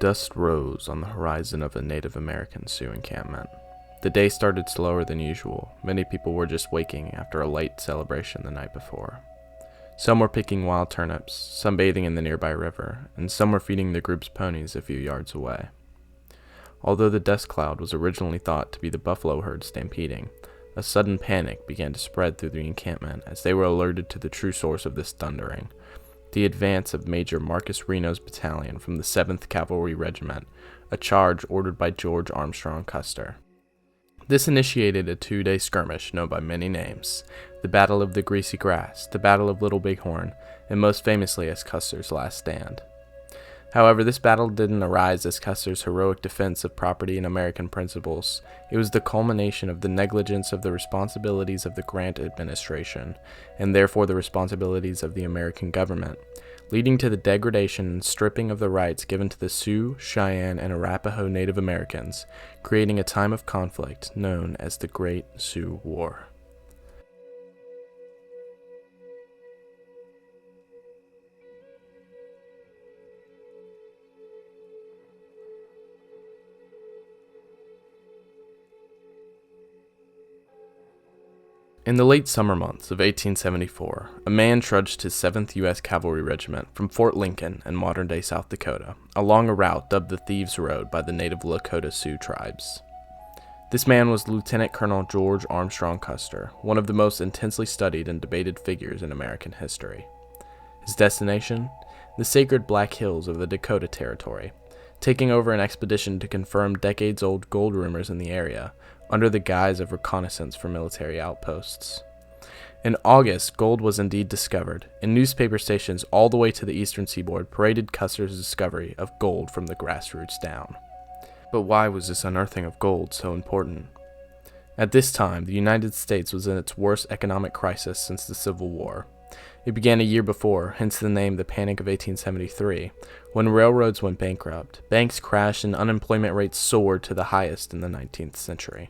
Dust rose on the horizon of a Native American Sioux encampment. The day started slower than usual. Many people were just waking after a late celebration the night before. Some were picking wild turnips, some bathing in the nearby river, and some were feeding the group's ponies a few yards away. Although the dust cloud was originally thought to be the buffalo herd stampeding, a sudden panic began to spread through the encampment as they were alerted to the true source of this thundering: the advance of Major Marcus Reno's battalion from the 7th Cavalry Regiment, a charge ordered by George Armstrong Custer. This initiated a 2-day skirmish known by many names: the Battle of the Greasy Grass, the Battle of Little Bighorn, and most famously as Custer's Last Stand. However, this battle didn't arise as Custer's heroic defense of property and American principles. It was the culmination of the negligence of the responsibilities of the Grant administration, and therefore the responsibilities of the American government, leading to the degradation and stripping of the rights given to the Sioux, Cheyenne, and Arapaho Native Americans, creating a time of conflict known as the Great Sioux War. In the late summer months of 1874, a man trudged his 7th U.S. Cavalry Regiment from Fort Lincoln in modern-day South Dakota, along a route dubbed the Thieves' Road by the native Lakota Sioux tribes. This man was Lieutenant Colonel George Armstrong Custer, one of the most intensely studied and debated figures in American history. His destination? The sacred Black Hills of the Dakota Territory, taking over an expedition to confirm decades-old gold rumors in the area, under the guise of reconnaissance for military outposts. In August, gold was indeed discovered, and newspaper stations all the way to the eastern seaboard paraded Custer's discovery of gold from the grassroots down. But why was this unearthing of gold so important? At this time, the United States was in its worst economic crisis since the Civil War. It began a year before, hence the name the Panic of 1873, when railroads went bankrupt, banks crashed, and unemployment rates soared to the highest in the 19th century.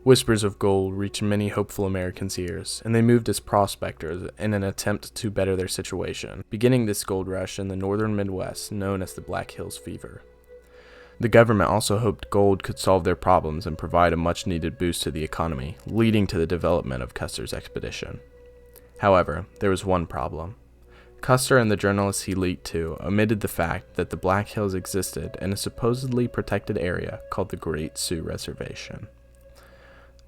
Whispers of gold reached many hopeful Americans' ears, and they moved as prospectors in an attempt to better their situation, beginning this gold rush in the northern Midwest known as the Black Hills Fever. The government also hoped gold could solve their problems and provide a much-needed boost to the economy, leading to the development of Custer's expedition. However, there was one problem. Custer and the journalists he leaked to omitted the fact that the Black Hills existed in a supposedly protected area called the Great Sioux Reservation.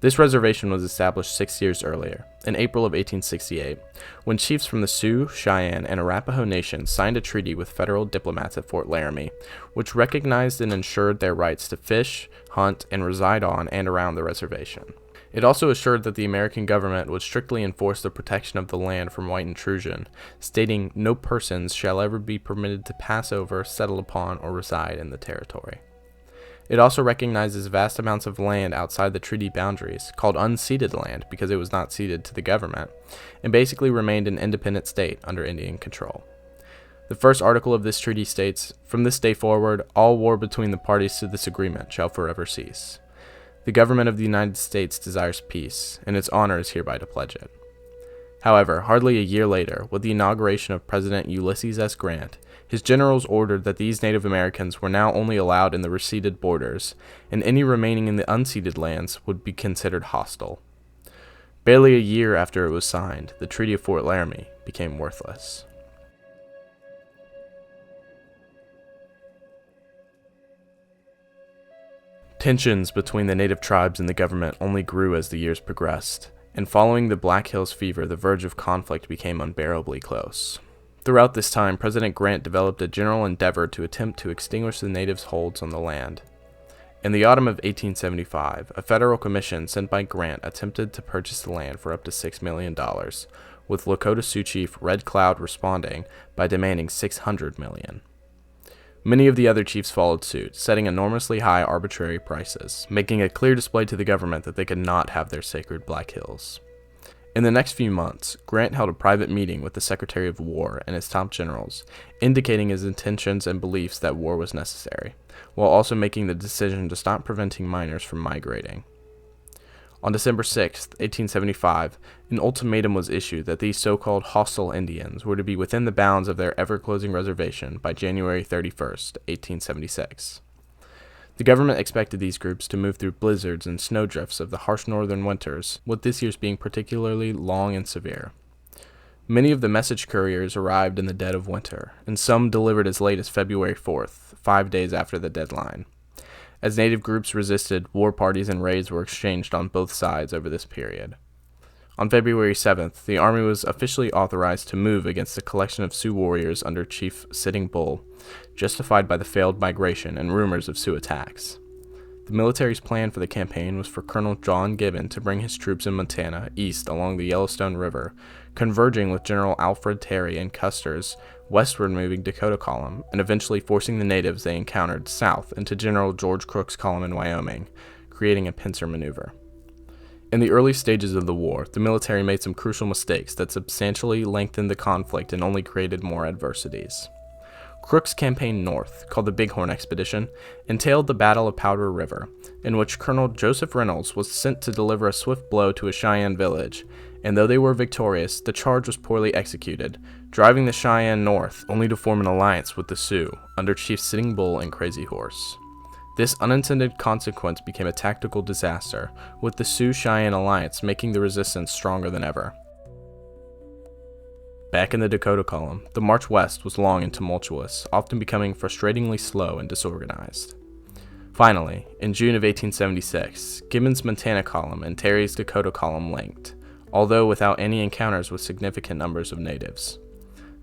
This reservation was established 6 years earlier, in April of 1868, when chiefs from the Sioux, Cheyenne, and Arapaho nations signed a treaty with federal diplomats at Fort Laramie, which recognized and ensured their rights to fish, hunt, and reside on and around the reservation. It also assured that the American government would strictly enforce the protection of the land from white intrusion, stating no persons shall ever be permitted to pass over, settle upon, or reside in the territory. It also recognizes vast amounts of land outside the treaty boundaries, called unceded land because it was not ceded to the government, and basically remained an independent state under Indian control. The first article of this treaty states, "From this day forward, all war between the parties to this agreement shall forever cease. The government of the United States desires peace, and its honor is hereby to pledge it." However, hardly a year later, with the inauguration of President Ulysses S. Grant, his generals ordered that these Native Americans were now only allowed in the receded borders, and any remaining in the unceded lands would be considered hostile. Barely a year after it was signed, the Treaty of Fort Laramie became worthless. Tensions between the native tribes and the government only grew as the years progressed, and following the Black Hills Fever, the verge of conflict became unbearably close. Throughout this time, President Grant developed a general endeavor to attempt to extinguish the natives' holds on the land. In the autumn of 1875, a federal commission sent by Grant attempted to purchase the land for up to $6 million, with Lakota Sioux Chief Red Cloud responding by demanding $600 million. Many of the other chiefs followed suit, setting enormously high arbitrary prices, making a clear display to the government that they could not have their sacred Black Hills. In the next few months, Grant held a private meeting with the Secretary of War and his top generals, indicating his intentions and beliefs that war was necessary, while also making the decision to stop preventing miners from migrating. On December 6, 1875, an ultimatum was issued that these so-called hostile Indians were to be within the bounds of their ever-closing reservation by January 31, 1876. The government expected these groups to move through blizzards and snowdrifts of the harsh northern winters, with this year's being particularly long and severe. Many of the message couriers arrived in the dead of winter, and some delivered as late as February 4th, 5 days after the deadline. As native groups resisted, war parties and raids were exchanged on both sides over this period. On February 7th, the army was officially authorized to move against a collection of Sioux warriors under Chief Sitting Bull, justified by the failed migration and rumors of Sioux attacks. The military's plan for the campaign was for Colonel John Gibbon to bring his troops in Montana east along the Yellowstone River, converging with General Alfred Terry and Custer's westward moving Dakota Column, and eventually forcing the natives they encountered south into General George Crook's column in Wyoming, creating a pincer maneuver. In the early stages of the war, the military made some crucial mistakes that substantially lengthened the conflict and only created more adversities. Crook's campaign north, called the Bighorn Expedition, entailed the Battle of Powder River, in which Colonel Joseph Reynolds was sent to deliver a swift blow to a Cheyenne village, and though they were victorious, the charge was poorly executed, driving the Cheyenne north only to form an alliance with the Sioux under Chief Sitting Bull and Crazy Horse. This unintended consequence became a tactical disaster, with the Sioux-Cheyenne alliance making the resistance stronger than ever. Back in the Dakota Column, the march west was long and tumultuous, often becoming frustratingly slow and disorganized. Finally, in June of 1876, Gibbon's Montana Column and Terry's Dakota Column linked, although without any encounters with significant numbers of natives.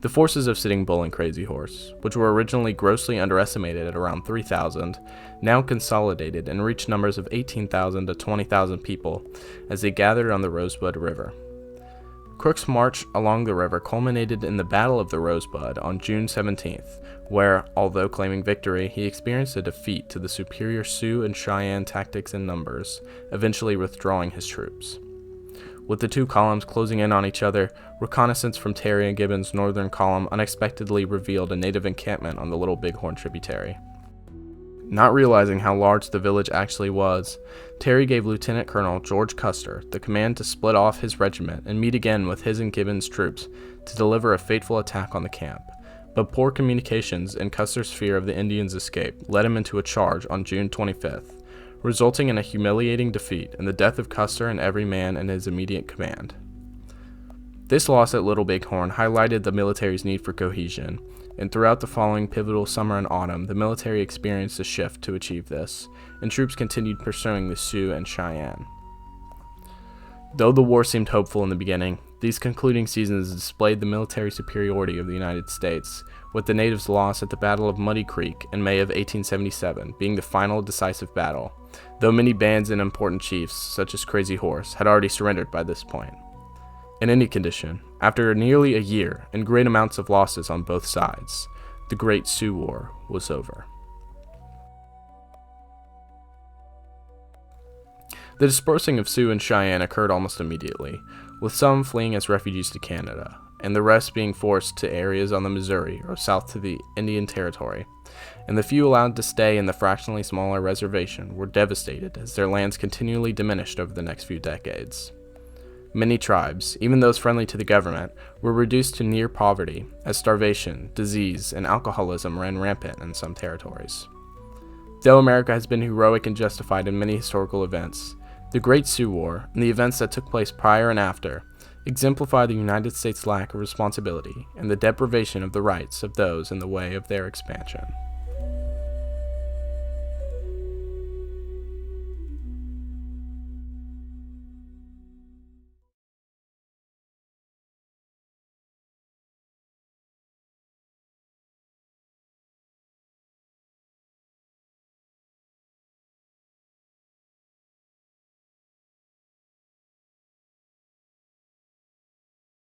The forces of Sitting Bull and Crazy Horse, which were originally grossly underestimated at around 3,000, now consolidated and reached numbers of 18,000 to 20,000 people as they gathered on the Rosebud River. Crook's march along the river culminated in the Battle of the Rosebud on June 17th, where, although claiming victory, he experienced a defeat to the superior Sioux and Cheyenne tactics and numbers, eventually withdrawing his troops. With the two columns closing in on each other, reconnaissance from Terry and Gibbon's northern column unexpectedly revealed a native encampment on the Little Bighorn tributary. Not realizing how large the village actually was, Terry gave Lieutenant Colonel George Custer the command to split off his regiment and meet again with his and Gibbon's troops to deliver a fateful attack on the camp. But poor communications and Custer's fear of the Indians' escape led him into a charge on June 25th, resulting in a humiliating defeat and the death of Custer and every man in his immediate command. This loss at Little Bighorn highlighted the military's need for cohesion, and throughout the following pivotal summer and autumn, the military experienced a shift to achieve this, and troops continued pursuing the Sioux and Cheyenne. Though the war seemed hopeful in the beginning, these concluding seasons displayed the military superiority of the United States, with the natives' loss at the Battle of Muddy Creek in May of 1877 being the final decisive battle, though many bands and important chiefs, such as Crazy Horse, had already surrendered by this point. In any condition, after nearly a year and great amounts of losses on both sides, the Great Sioux War was over. The dispersing of Sioux and Cheyenne occurred almost immediately, with some fleeing as refugees to Canada, and the rest being forced to areas on the Missouri or south to the Indian Territory, and the few allowed to stay in the fractionally smaller reservation were devastated as their lands continually diminished over the next few decades. Many tribes, even those friendly to the government, were reduced to near poverty as starvation, disease, and alcoholism ran rampant in some territories. Though America has been heroic and justified in many historical events, the Great Sioux War and the events that took place prior and after exemplify the United States' lack of responsibility and the deprivation of the rights of those in the way of their expansion.